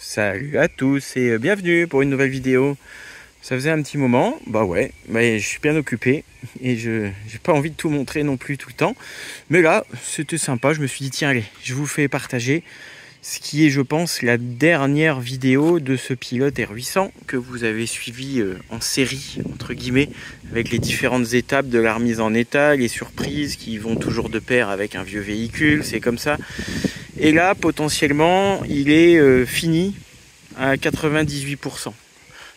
Salut à tous et bienvenue pour une nouvelle vidéo. Ça faisait un petit moment, bah ouais, mais je suis bien occupé et j'ai pas envie de tout montrer non plus tout le temps. Mais là, c'était sympa, je me suis dit tiens allez, je vous fais partager ce qui est je pense la dernière vidéo de ce pilote R800 que vous avez suivi en série entre guillemets avec les différentes étapes de la remise en état, les surprises qui vont toujours de pair avec un vieux véhicule, c'est comme ça. Et là potentiellement il est fini à 98%.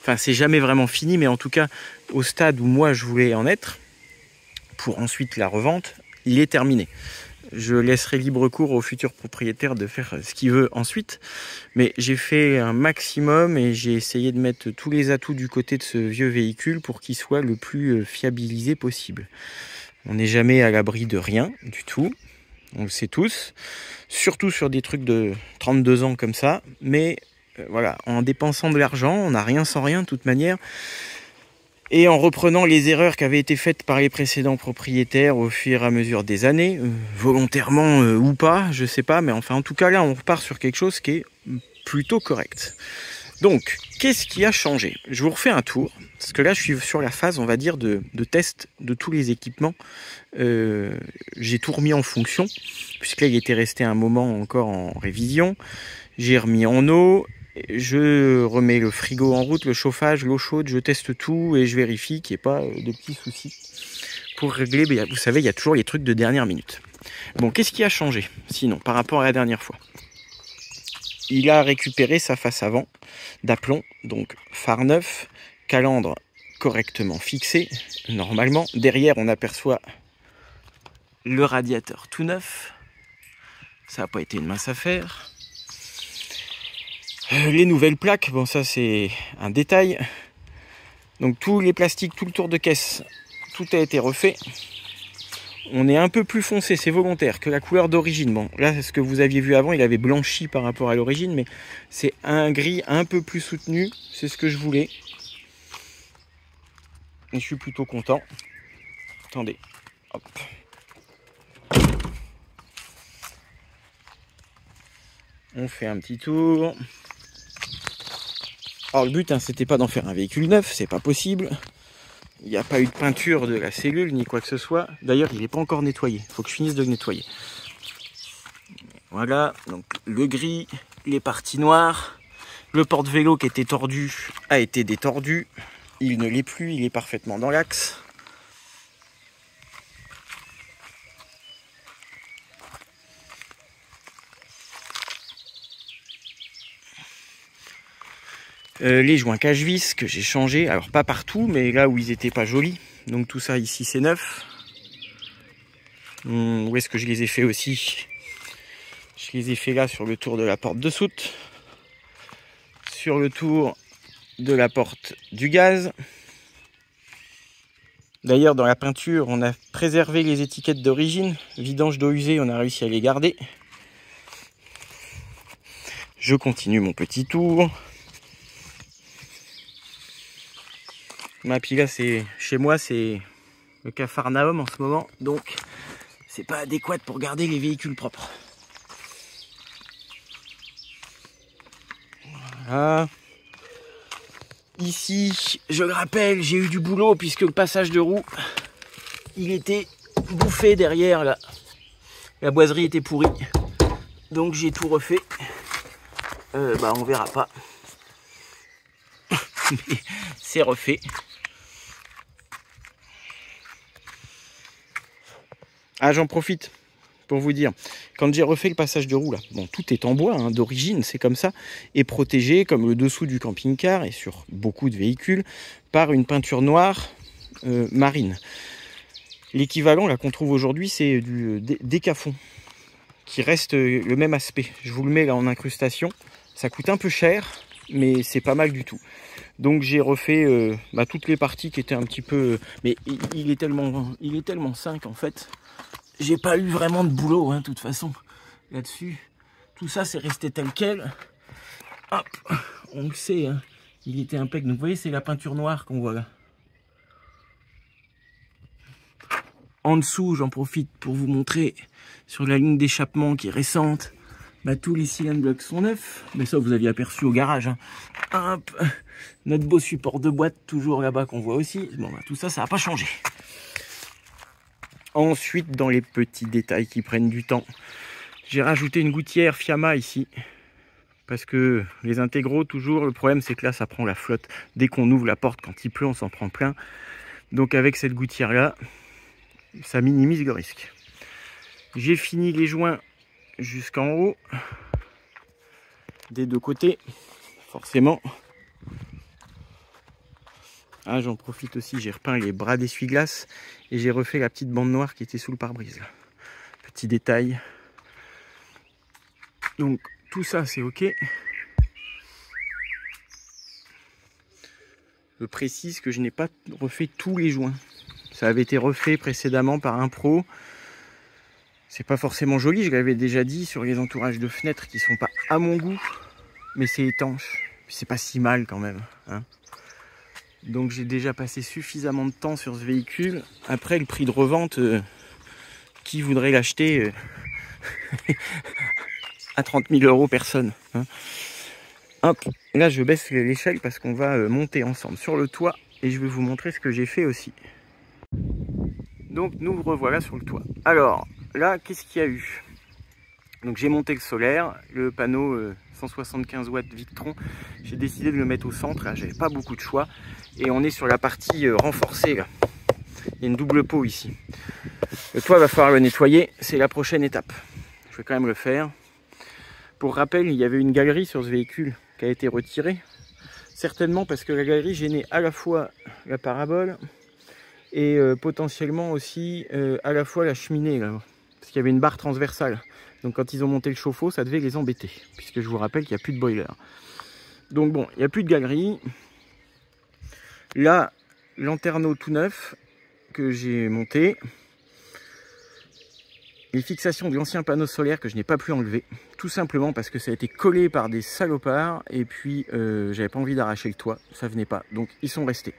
Enfin c'est jamais vraiment fini mais en tout cas au stade où moi je voulais en être pour ensuite la revente, il est terminé. Je laisserai libre cours au futur propriétaire de faire ce qu'il veut ensuite. Mais j'ai fait un maximum et j'ai essayé de mettre tous les atouts du côté de ce vieux véhicule pour qu'il soit le plus fiabilisé possible. On n'est jamais à l'abri de rien du tout. On le sait tous. Surtout sur des trucs de 32 ans comme ça. Mais voilà, en dépensant de l'argent, on n'a rien sans rien de toute manière. Et en reprenant les erreurs qui avaient été faites par les précédents propriétaires au fur et à mesure des années, volontairement ou pas, je sais pas, mais enfin en tout cas là on repart sur quelque chose qui est plutôt correct. Donc, qu'est-ce qui a changé? Je vous refais un tour, parce que là je suis sur la phase, on va dire, de test de tous les équipements. J'ai tout remis en fonction, puisque là il était resté un moment encore en révision. J'ai remis en eau. Je remets le frigo en route, le chauffage, l'eau chaude, je teste tout et je vérifie qu'il n'y ait pas de petits soucis. Pour régler, vous savez, il y a toujours les trucs de dernière minute. Bon, qu'est-ce qui a changé sinon par rapport à la dernière fois? Il a récupéré sa face avant d'aplomb, donc phare neuf, calandre correctement fixé, normalement. Derrière, on aperçoit le radiateur tout neuf. Ça n'a pas été une mince affaire. Les nouvelles plaques, bon ça c'est un détail. Donc tous les plastiques, tout le tour de caisse, tout a été refait. On est un peu plus foncé, c'est volontaire, que la couleur d'origine. Bon là ce que vous aviez vu avant, il avait blanchi par rapport à l'origine, mais c'est un gris un peu plus soutenu, c'est ce que je voulais. Et je suis plutôt content. Attendez, hop. On fait un petit tour. Alors le but, c'était pas d'en faire un véhicule neuf, c'est pas possible. Il n'y a pas eu de peinture de la cellule ni quoi que ce soit. D'ailleurs, il n'est pas encore nettoyé. Il faut que je finisse de le nettoyer. Voilà, donc le gris, les parties noires. Le porte-vélo qui était tordu a été détordu. Il ne l'est plus, il est parfaitement dans l'axe. Les joints cache-vis que j'ai changé, alors pas partout, mais là où ils étaient pas jolis. Donc tout ça ici c'est neuf. Où est-ce que je les ai fait aussi? Je les ai fait là sur le tour de la porte de soute, sur le tour de la porte du gaz. D'ailleurs dans la peinture on a préservé les étiquettes d'origine, vidange d'eau usée, on a réussi à les garder. Je continue mon petit tour. Puis là c'est chez moi, c'est le Capharnaüm en ce moment, donc c'est pas adéquat pour garder les véhicules propres. Voilà. Ici, je le rappelle, j'ai eu du boulot puisque le passage de roue, il était bouffé derrière là. La boiserie était pourrie, donc j'ai tout refait. On verra pas. Mais c'est refait. Ah, j'en profite pour vous dire, quand j'ai refait le passage de roue là, bon tout est en bois hein, d'origine, c'est comme ça, et protégé comme le dessous du camping-car et sur beaucoup de véhicules par une peinture noire marine. L'équivalent là qu'on trouve aujourd'hui, c'est du décafon qui reste le même aspect. Je vous le mets là en incrustation, ça coûte un peu cher, mais c'est pas mal du tout. Donc j'ai refait toutes les parties qui étaient un petit peu, mais il est tellement 5 en fait. J'ai pas eu vraiment de boulot, de toute façon, là-dessus. Tout ça, c'est resté tel quel. Hop, on le sait, il était impeccable. Donc, vous voyez, c'est la peinture noire qu'on voit là. En dessous, j'en profite pour vous montrer sur la ligne d'échappement qui est récente. Bah, tous les cylindres blocs sont neufs, mais ça vous aviez aperçu au garage, hein. Hop, notre beau support de boîte toujours là-bas qu'on voit aussi. Bon, bah, tout ça, ça n'a pas changé. Ensuite, dans les petits détails qui prennent du temps, j'ai rajouté une gouttière Fiamma ici. Parce que les intégraux, toujours, le problème c'est que là, ça prend la flotte. Dès qu'on ouvre la porte, quand il pleut, on s'en prend plein. Donc avec cette gouttière-là, ça minimise le risque. J'ai fini les joints jusqu'en haut, des deux côtés, forcément. Ah, j'en profite aussi, j'ai repeint les bras d'essuie-glace et j'ai refait la petite bande noire qui était sous le pare-brise. Petit détail. Donc tout ça c'est ok. Je précise que je n'ai pas refait tous les joints. Ça avait été refait précédemment par un pro. C'est pas forcément joli, je l'avais déjà dit, sur les entourages de fenêtres qui sont pas à mon goût, mais c'est étanche. C'est pas si mal quand même, hein. Donc j'ai déjà passé suffisamment de temps sur ce véhicule. Après, le prix de revente, qui voudrait l'acheter à 30 000 €, personne, hein. Hop, là je baisse l'échelle parce qu'on va monter ensemble sur le toit et je vais vous montrer ce que j'ai fait aussi. Donc nous revoilà sur le toit. Alors là, qu'est-ce qu'il y a eu? Donc j'ai monté le solaire, le panneau 175 watts Victron. J'ai décidé de le mettre au centre, là j'avais pas beaucoup de choix. Et on est sur la partie renforcée là. Il y a une double peau ici. Le toit va falloir le nettoyer, c'est la prochaine étape. Je vais quand même le faire. Pour rappel, il y avait une galerie sur ce véhicule qui a été retirée. Certainement parce que la galerie gênait à la fois la parabole et potentiellement aussi à la fois la cheminée là. Parce qu'il y avait une barre transversale. Donc quand ils ont monté le chauffe-eau, ça devait les embêter. Puisque je vous rappelle qu'il n'y a plus de boiler. Donc bon, il n'y a plus de galerie. Là, lanterneau tout neuf que j'ai monté. Les fixations de l'ancien panneau solaire que je n'ai pas pu enlever. Tout simplement parce que ça a été collé par des salopards. Et puis, j'avais pas envie d'arracher le toit. Ça venait pas. Donc, ils sont restés.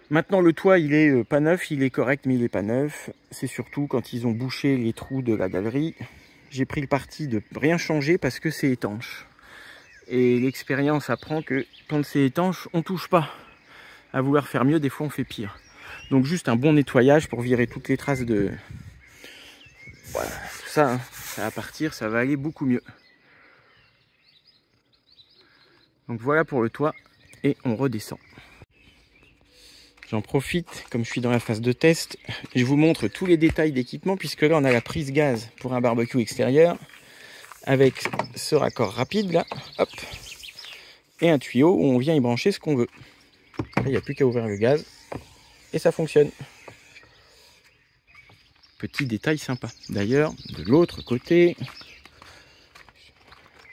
Maintenant, le toit, il est pas neuf. Il est correct, mais il est pas neuf. C'est surtout quand ils ont bouché les trous de la galerie. J'ai pris le parti de rien changer parce que c'est étanche. Et l'expérience apprend que quand c'est étanche, on touche pas. À vouloir faire mieux, des fois, on fait pire. Donc, juste un bon nettoyage pour virer toutes les traces de... Voilà, tout ça, hein, ça va partir, ça va aller beaucoup mieux. Donc voilà pour le toit et on redescend. J'en profite, comme je suis dans la phase de test, je vous montre tous les détails d'équipement puisque là on a la prise gaz pour un barbecue extérieur avec ce raccord rapide là, hop, et un tuyau où on vient y brancher ce qu'on veut. Là, il n'y a plus qu'à ouvrir le gaz et ça fonctionne. Petit détail sympa. D'ailleurs, de l'autre côté,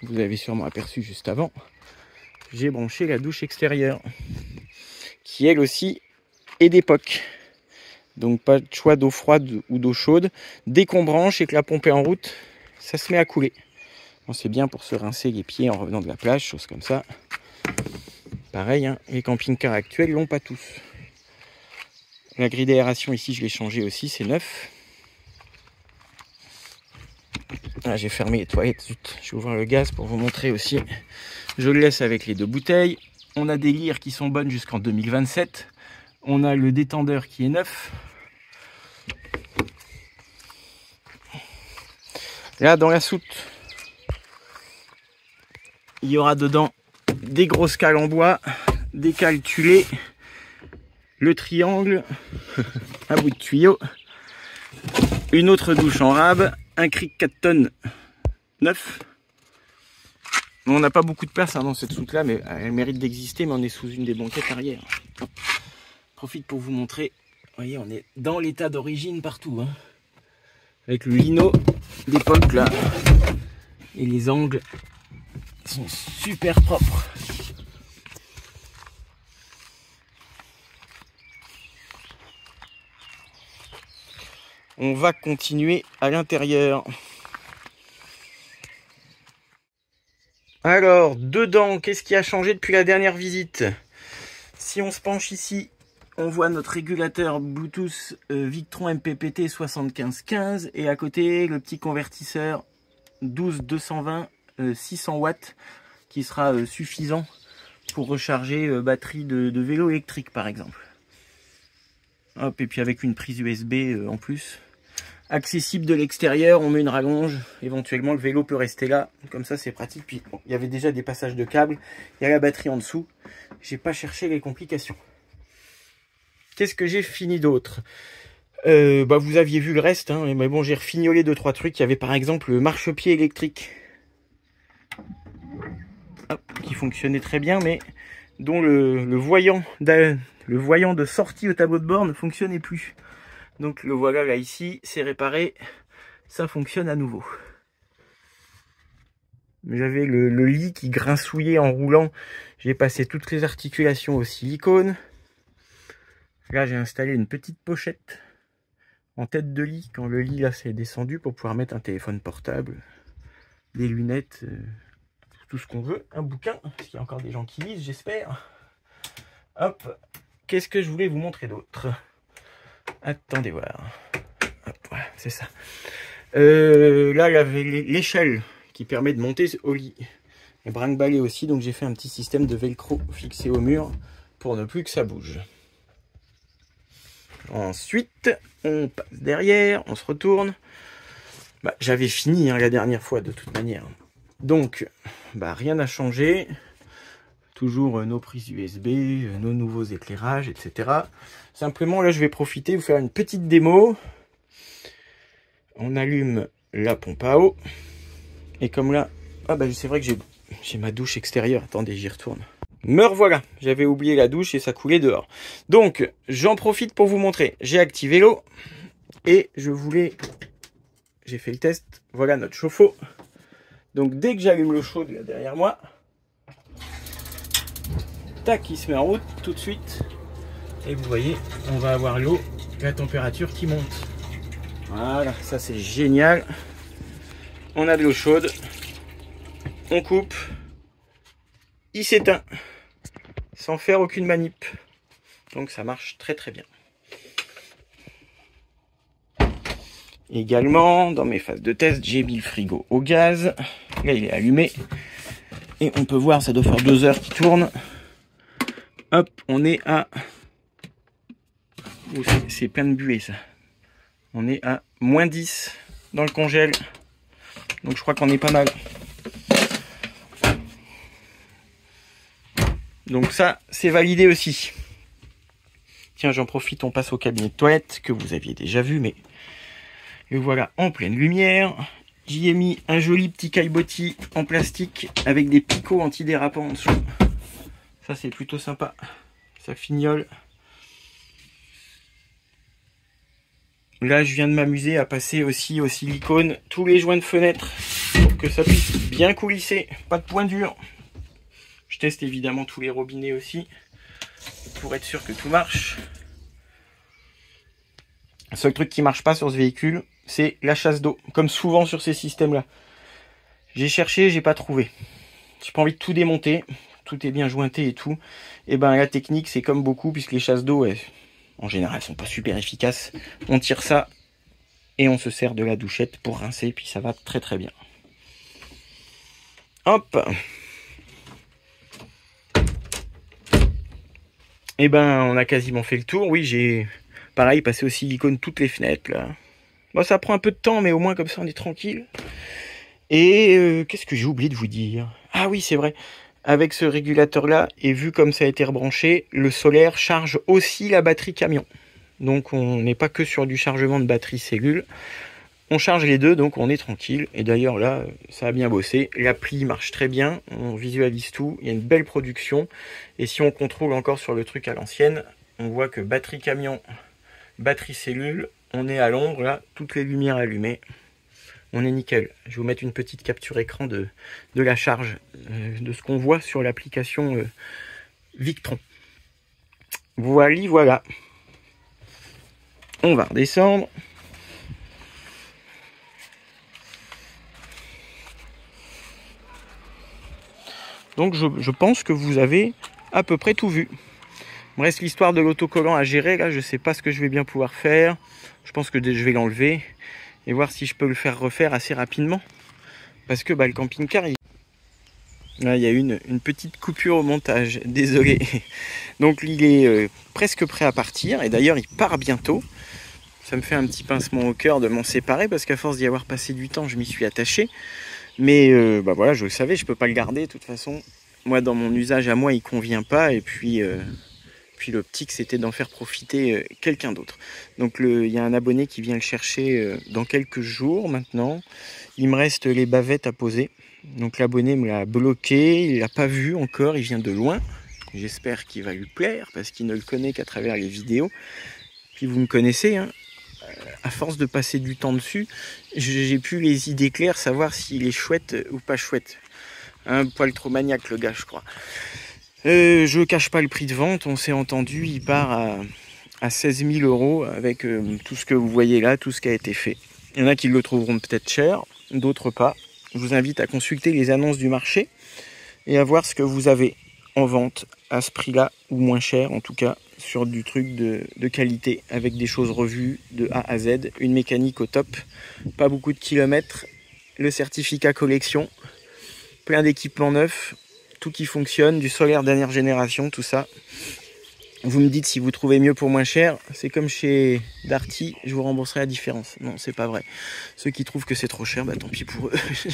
vous avez sûrement aperçu juste avant, j'ai branché la douche extérieure, qui elle aussi est d'époque. Donc pas de choix d'eau froide ou d'eau chaude. Dès qu'on branche et que la pompe est en route, ça se met à couler. Bon, c'est bien pour se rincer les pieds en revenant de la plage, choses comme ça. Pareil, hein, les camping-cars actuels l'ont pas tous. La grille d'aération ici, je l'ai changée aussi, c'est neuf. Ah, j'ai fermé les toilettes, zut. Je vais ouvrir le gaz pour vous montrer aussi. Je le laisse avec les deux bouteilles. On a des lyres qui sont bonnes jusqu'en 2027. On a le détendeur qui est neuf. Là, dans la soute, il y aura dedans des grosses cales en bois, des cales tuilées, le triangle, un bout de tuyau, une autre douche en rab, un cric 4 tonnes neuf. On n'a pas beaucoup de place hein, dans cette soute là, mais elle mérite d'exister, mais on est sous une des banquettes arrière. Profite pour vous montrer. Vous voyez, on est dans l'état d'origine partout, hein. Avec le lino d'époque là. Et les angles sont super propres. On va continuer à l'intérieur. Alors, dedans, qu'est-ce qui a changé depuis la dernière visite? Si on se penche ici, on voit notre régulateur Bluetooth Victron MPPT 7515 et à côté, le petit convertisseur 12 220 600 watts qui sera suffisant pour recharger batterie de vélo électrique par exemple. Hop, et puis avec une prise USB en plus. Accessible de l'extérieur, on met une rallonge, éventuellement le vélo peut rester là, comme ça c'est pratique. Puis bon, il y avait déjà des passages de câbles, il y a la batterie en dessous, j'ai pas cherché les complications. Qu'est-ce que j'ai fini d'autre? Vous aviez vu le reste, hein, mais bon, j'ai refignolé 2-3 trucs. Il y avait par exemple le marchepied électrique, hop, qui fonctionnait très bien, mais dont le voyant de sortie au tableau de bord ne fonctionnait plus. Donc le voilà là ici, c'est réparé, ça fonctionne à nouveau. J'avais le lit qui grinçouillait en roulant, j'ai passé toutes les articulations au silicone. Là j'ai installé une petite pochette en tête de lit quand le lit là s'est descendu pour pouvoir mettre un téléphone portable, des lunettes, tout ce qu'on veut, un bouquin, parce qu'il y a encore des gens qui lisent j'espère. Hop, qu'est-ce que je voulais vous montrer d'autre? Attendez voir. Hop, voilà, c'est ça. Là, il y avait l'échelle qui permet de monter au lit. Et brinque-balai aussi, donc j'ai fait un petit système de velcro fixé au mur pour ne plus que ça bouge. Ensuite, on passe derrière, on se retourne. J'avais fini hein, la dernière fois de toute manière. Donc, rien n'a changé. Toujours nos prises USB, nos nouveaux éclairages, etc. Simplement, là, je vais profiter, vous faire une petite démo. On allume la pompe à eau. Et comme là, c'est vrai que j'ai ma douche extérieure. Attendez, j'y retourne. Me revoilà. J'avais oublié la douche et ça coulait dehors. Donc, j'en profite pour vous montrer. J'ai activé l'eau. Et j'ai fait le test. Voilà notre chauffe-eau. Donc, dès que j'allume l'eau chaude là derrière moi, tac, il se met en route tout de suite. Et vous voyez, on va avoir l'eau, la température qui monte. Voilà, ça c'est génial. On a de l'eau chaude. On coupe. Il s'éteint. Sans faire aucune manip. Donc ça marche très très bien. Également, dans mes phases de test, j'ai mis le frigo au gaz. Là, il est allumé. Et on peut voir, ça doit faire 2 heures qu'il tourne. Hop, on est à... Oh, c'est plein de buée ça. On est à -10 dans le congèle. Donc je crois qu'on est pas mal. Donc ça, c'est validé aussi. Tiens, j'en profite, on passe au cabinet de toilette que vous aviez déjà vu, mais le voilà en pleine lumière. J'y ai mis un joli petit caillebotis en plastique avec des picots antidérapants en dessous. Ça, c'est plutôt sympa. Ça fignole. Là, je viens de m'amuser à passer aussi au silicone tous les joints de fenêtre pour que ça puisse bien coulisser. Pas de point dur. Je teste évidemment tous les robinets aussi pour être sûr que tout marche. Le seul truc qui marche pas sur ce véhicule, c'est la chasse d'eau. Comme souvent sur ces systèmes-là. J'ai cherché, j'ai pas trouvé. J'ai pas envie de tout démonter. Tout est bien jointé et tout. Et la technique, c'est comme beaucoup, puisque les chasses d'eau, en général, elles sont pas super efficaces. On tire ça et on se sert de la douchette pour rincer, puis ça va très très bien. Hop. Et on a quasiment fait le tour. Oui, j'ai pareil passé au silicone toutes les fenêtres là. Bon, ça prend un peu de temps, mais au moins comme ça on est tranquille. Et qu'est-ce que j'ai oublié de vous dire? Ah oui, c'est vrai. Avec ce régulateur là, et vu comme ça a été rebranché, le solaire charge aussi la batterie camion. Donc on n'est pas que sur du chargement de batterie cellule. On charge les deux, donc on est tranquille. Et d'ailleurs là, ça a bien bossé. L'appli marche très bien, on visualise tout. Il y a une belle production. Et si on contrôle encore sur le truc à l'ancienne, on voit que batterie camion, batterie cellule, on est à l'ombre là, toutes les lumières allumées. On est nickel. Je vais vous mettre une petite capture écran de la charge, de ce qu'on voit sur l'application Victron. Voilà. On va redescendre. Donc je pense que vous avez à peu près tout vu. Il me reste l'histoire de l'autocollant à gérer. Là, je ne sais pas ce que je vais bien pouvoir faire. Je pense que je vais l'enlever et voir si je peux le faire refaire assez rapidement. parce que le camping-car, là, il y a une petite coupure au montage, désolé. Donc il est presque prêt à partir, et d'ailleurs il part bientôt. Ça me fait un petit pincement au cœur de m'en séparer, parce qu'à force d'y avoir passé du temps, je m'y suis attaché. Mais voilà, je le savais, je peux pas le garder, de toute façon. Moi, dans mon usage à moi, il convient pas, et puis l'optique, c'était d'en faire profiter quelqu'un d'autre. Donc il y a un abonné qui vient le chercher dans quelques jours maintenant. Il me reste les bavettes à poser. Donc l'abonné me l'a bloqué, il l'a pas vu encore, il vient de loin. J'espère qu'il va lui plaire parce qu'il ne le connaît qu'à travers les vidéos. Puis vous me connaissez, hein, à force de passer du temps dessus, j'ai plus les idées claires, savoir s'il est chouette ou pas chouette. Un poil trop maniaque le gars, je crois. Je cache pas le prix de vente, on s'est entendu, il part à 16 000 € avec tout ce que vous voyez là, tout ce qui a été fait. Il y en a qui le trouveront peut-être cher, d'autres pas. Je vous invite à consulter les annonces du marché et à voir ce que vous avez en vente à ce prix-là, ou moins cher en tout cas, sur du truc de qualité, avec des choses revues de A à Z, une mécanique au top, pas beaucoup de kilomètres, le certificat collection, plein d'équipements neufs, tout qui fonctionne, du solaire dernière génération, tout ça. Vous me dites si vous trouvez mieux pour moins cher, c'est comme chez Darty, je vous rembourserai la différence. Non, c'est pas vrai. Ceux qui trouvent que c'est trop cher, tant pis pour eux,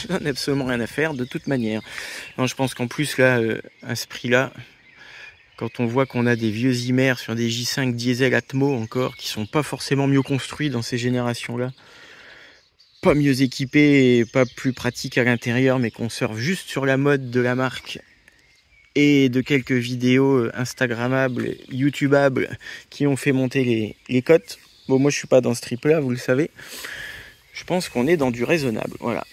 j'en ai absolument rien à faire de toute manière. Non, je pense qu'en plus là, à ce prix-là, quand on voit qu'on a des vieux Imer sur des J5 diesel Atmo encore, qui sont pas forcément mieux construits dans ces générations-là, pas mieux équipés et pas plus pratiques à l'intérieur, mais qu'on surfe juste sur la mode de la marque et de quelques vidéos instagrammables, youtubables qui ont fait monter les cotes. Bon, moi je suis pas dans ce trip là, vous le savez. Je pense qu'on est dans du raisonnable, voilà.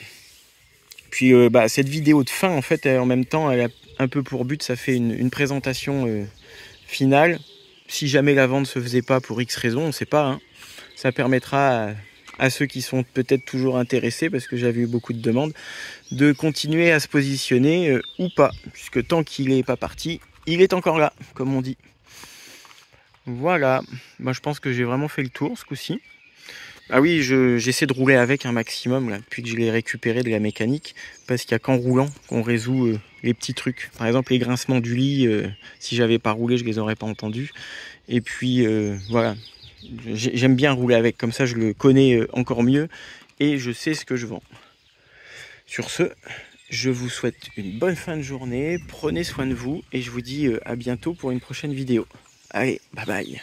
Puis cette vidéo de fin, en fait, en même temps, elle a un peu pour but, ça fait une présentation finale. Si jamais la vente se faisait pas pour X raisons, on sait pas, hein. Ça permettra à ceux qui sont peut-être toujours intéressés, parce que j'avais eu beaucoup de demandes, de continuer à se positionner ou pas, puisque tant qu'il n'est pas parti, il est encore là, comme on dit. Voilà, je pense que j'ai vraiment fait le tour ce coup-ci. Ah oui, j'essaie de rouler avec un maximum, là, depuis que je l'ai récupéré de la mécanique, parce qu'il n'y a qu'en roulant qu'on résout les petits trucs. Par exemple, les grincements du lit, si j'avais pas roulé, je les aurais pas entendus. Et puis, voilà. J'aime bien rouler avec, comme ça je le connais encore mieux et je sais ce que je vends. Sur ce, je vous souhaite une bonne fin de journée, prenez soin de vous et je vous dis à bientôt pour une prochaine vidéo. Allez, bye bye.